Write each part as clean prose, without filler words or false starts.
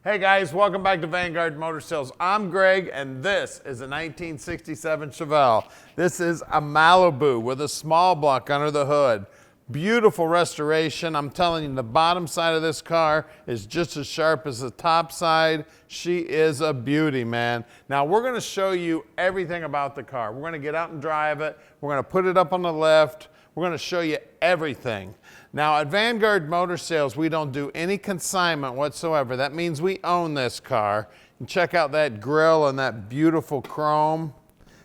Hey guys, welcome back to Vanguard Motor Sales. I'm Greg and this is a 1967 Chevelle. This is a Malibu with a small block under the hood. Beautiful restoration. I'm telling you, the bottom side of this car is just as sharp as the top side. She is a beauty, man. Now we're gonna show you everything about the car. We're gonna get out and drive it. We're gonna put it up on the lift. We're gonna show you everything. Now at Vanguard Motor Sales, we don't do any consignment whatsoever. That means we own this car. And check out that grille and that beautiful chrome.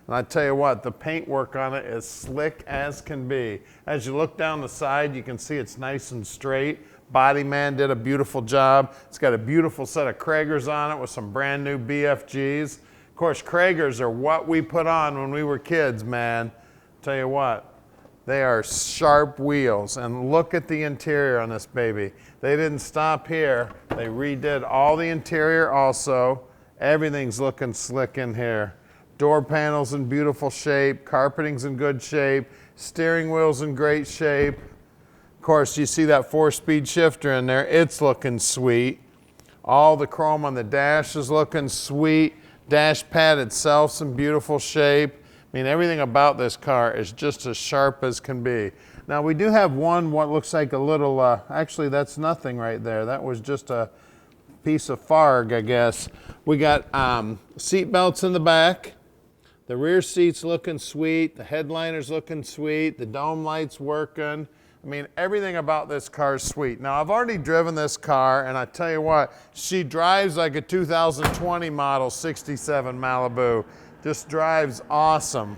And I tell you what, the paint work on it is slick as can be. As you look down the side, you can see it's nice and straight. Body man did a beautiful job. It's got a beautiful set of Cragars on it with some brand new BFGs. Of course, Cragars are what we put on when we were kids, man. Tell you what, they are sharp wheels. And look at the interior on this baby. They didn't stop here. They redid all the interior also. Everything's looking slick in here. Door panels in beautiful shape, carpeting's in good shape, steering wheel's in great shape. Of course, you see that 4-speed shifter in there, it's looking sweet. All the chrome on the dash is looking sweet. Dash pad itself's in beautiful shape. I mean, everything about this car is just as sharp as can be. Now we do have one, what looks like a little, actually that's nothing right there. That was just a piece of farg, I guess. We got seat belts in the back. The rear seat's looking sweet, the headliner's looking sweet, the dome light's working. I mean, everything about this car is sweet. Now, I've already driven this car, and I tell you what, she drives like a 2020 model 67 Malibu. Just drives awesome.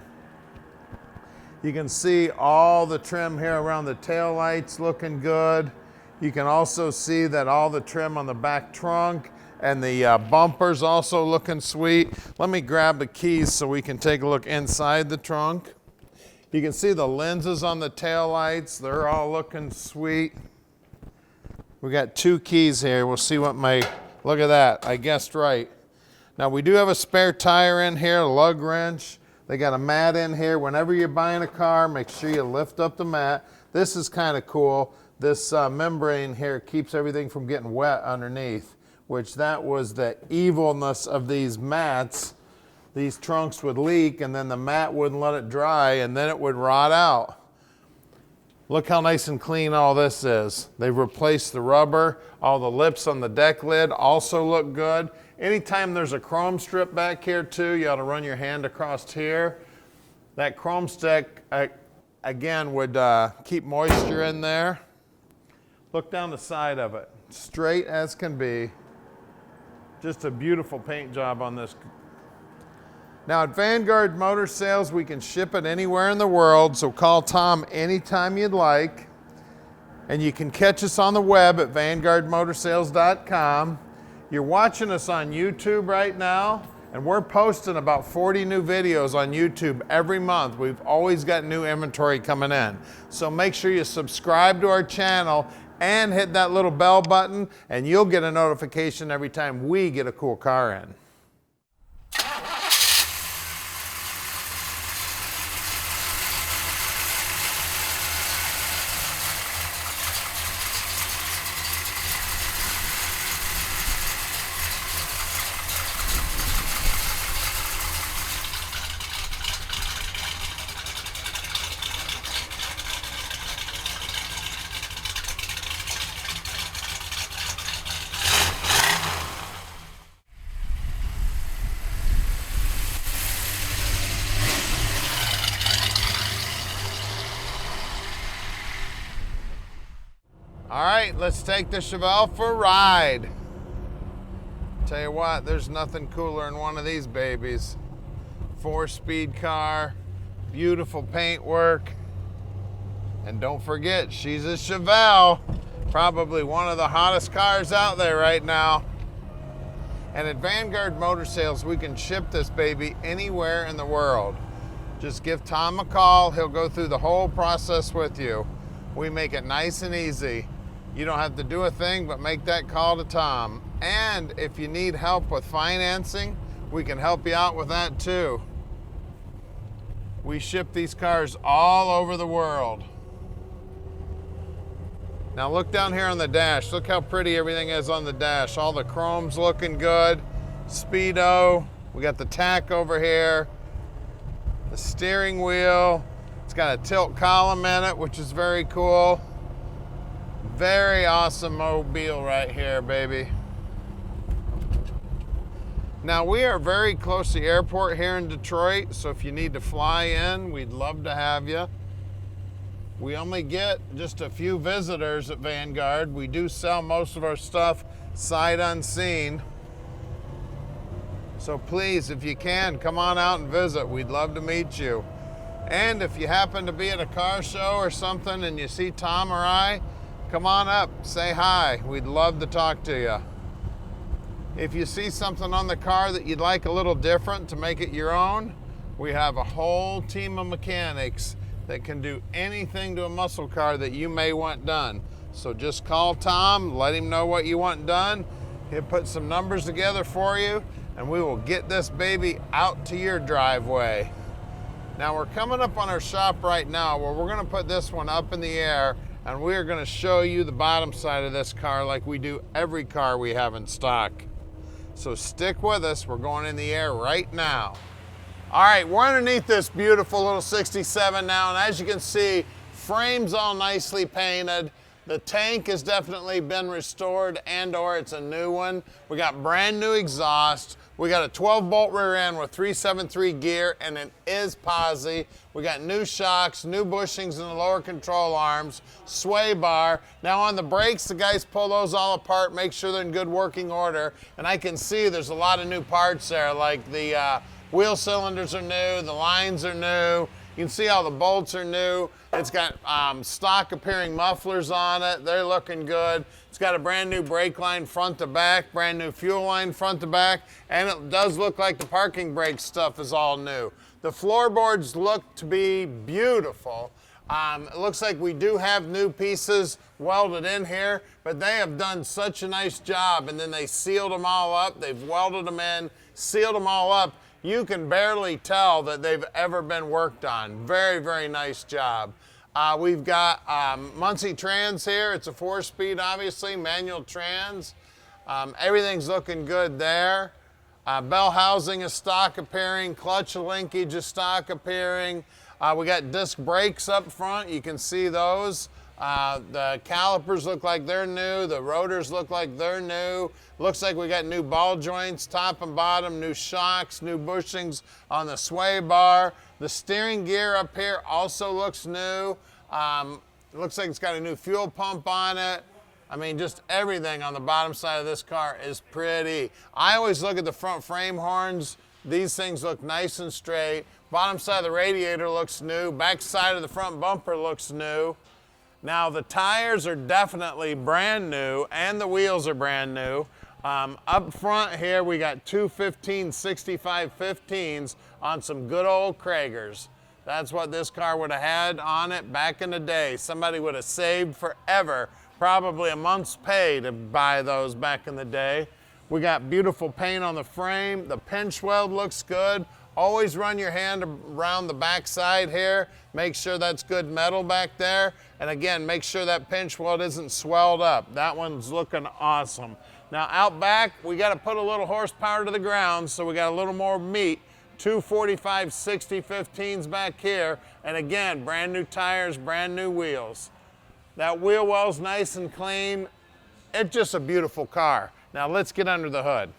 You can see all the trim here around the tail lights looking good. You can also see that all the trim on the back trunk and the bumpers also looking sweet. Let me grab the keys so we can take a look inside the trunk. You can see the lenses on the tail lights. They're all looking sweet. We got 2 keys here. We'll see what look at that. I guessed right. Now we do have a spare tire in here, a lug wrench. They got a mat in here. Whenever you're buying a car, make sure you lift up the mat. This is kind of cool. This membrane here keeps everything from getting wet underneath, which that was the evilness of these mats. These trunks would leak and then the mat wouldn't let it dry and then it would rot out. Look how nice and clean all this is. They've replaced the rubber. All the lips on the deck lid also look good. Anytime there's a chrome strip back here too, you ought to run your hand across here. That chrome stick, again, would keep moisture in there. Look down the side of it. Straight as can be. Just a beautiful paint job on this. Now at Vanguard Motor Sales, we can ship it anywhere in the world, so call Tom anytime you'd like. And you can catch us on the web at vanguardmotorsales.com. You're watching us on YouTube right now, and we're posting about 40 new videos on YouTube every month. We've always got new inventory coming in. So make sure you subscribe to our channel and hit that little bell button, and you'll get a notification every time we get a cool car in. All right, let's take the Chevelle for a ride. Tell you what, there's nothing cooler than one of these babies. 4-speed car, beautiful paint work. And don't forget, she's a Chevelle. Probably one of the hottest cars out there right now. And at Vanguard Motor Sales, we can ship this baby anywhere in the world. Just give Tom a call. He'll go through the whole process with you. We make it nice and easy. You don't have to do a thing but make that call to Tom. And if you need help with financing, we can help you out with that too. We ship these cars all over the world. Now look down here on the dash. Look how pretty everything is on the dash. All the chrome's looking good. Speedo. We got the tack over here. The steering wheel. It's got a tilt column in it, which is very cool. Very awesome mobile right here, baby. Now we are very close to the airport here in Detroit, so if you need to fly in, we'd love to have you. We only get just a few visitors at Vanguard. We do sell most of our stuff sight unseen. So please, if you can, come on out and visit. We'd love to meet you. And if you happen to be at a car show or something and you see Tom or I, come on up, say hi. We'd love to talk to you. If you see something on the car that you'd like a little different to make it your own, we have a whole team of mechanics that can do anything to a muscle car that you may want done. So just call Tom, let him know what you want done. He'll put some numbers together for you, and we will get this baby out to your driveway. Now we're coming up on our shop right now where we're gonna put this one up in the air, and we're gonna show you the bottom side of this car like we do every car we have in stock. So stick with us, we're going in the air right now. All right, we're underneath this beautiful little 67 now, and as you can see, frame's all nicely painted. The tank has definitely been restored and or it's a new one. We got brand new exhaust. We got a 12-bolt rear end with 373 gear, and it is Posi. We got new shocks, new bushings in the lower control arms, sway bar. Now on the brakes, the guys pull those all apart, make sure they're in good working order. And I can see there's a lot of new parts there, like the wheel cylinders are new, the lines are new. You can see all the bolts are new. It's got stock appearing mufflers on it. They're looking good. It's got a brand new brake line front to back, brand new fuel line front to back, and it does look like the parking brake stuff is all new. The floorboards look to be beautiful. It looks like we do have new pieces welded in here, but they have done such a nice job, and then they sealed them all up. They've welded them in, sealed them all up. You can barely tell that they've ever been worked on. Very, very nice job. We've got Muncie trans here. It's a 4-speed, obviously, manual trans. Everything's looking good there. Bell housing is stock appearing. Clutch linkage is stock appearing. We got disc brakes up front. You can see those. The calipers look like they're new. The rotors look like they're new. Looks like we got new ball joints, top and bottom, new shocks, new bushings on the sway bar. The steering gear up here also looks new. It looks like it's got a new fuel pump on it. I mean, just everything on the bottom side of this car is pretty. I always look at the front frame horns. These things look nice and straight. Bottom side of the radiator looks new. Back side of the front bumper looks new. Now the tires are definitely brand new and the wheels are brand new. Up front here we got two 65 15s on some good old Cragars. That's what this car would have had on it back in the day. Somebody would have saved forever, probably a month's pay to buy those back in the day. We got beautiful paint on the frame. The pinch weld looks good. Always run your hand around the back side here. Make sure that's good metal back there. And again, make sure that pinch weld isn't swelled up. That one's looking awesome. Now out back, we got to put a little horsepower to the ground, so we got a little more meat. Two 45 60 15s back here. And again, brand new tires, brand new wheels. That wheel well's nice and clean. It's just a beautiful car. Now let's get under the hood.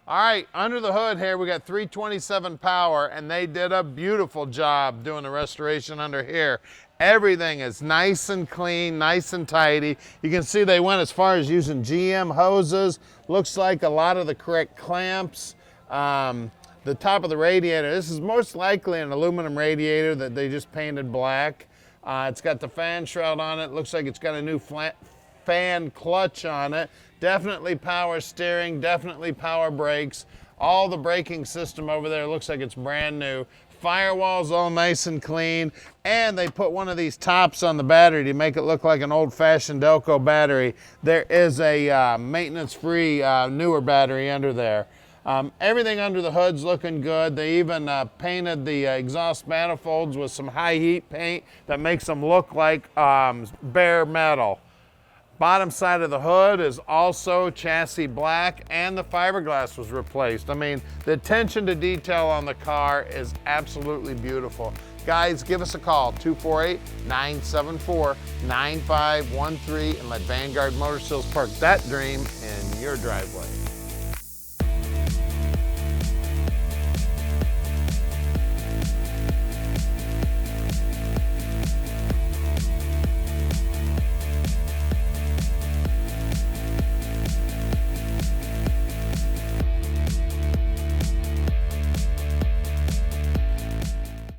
All right, under the hood here, we got 327 power, and they did a beautiful job doing the restoration under here. Everything is nice and clean, nice and tidy. You can see they went as far as using GM hoses. Looks like a lot of the correct clamps. The top of the radiator, this is most likely an aluminum radiator that they just painted black. It's got the fan shroud on it. Looks like it's got a new fan clutch on it. Definitely power steering, definitely power brakes. All the braking system over there looks like it's brand new. Firewall's all nice and clean. And they put one of these tops on the battery to make it look like an old-fashioned Delco battery. There is a maintenance-free newer battery under there. Everything under the hood's looking good. They even painted the exhaust manifolds with some high heat paint that makes them look like bare metal. Bottom side of the hood is also chassis black, and the fiberglass was replaced. I mean, the attention to detail on the car is absolutely beautiful. Guys, give us a call, 248-974-9513, and let Vanguard Motor Sales park that dream in your driveway.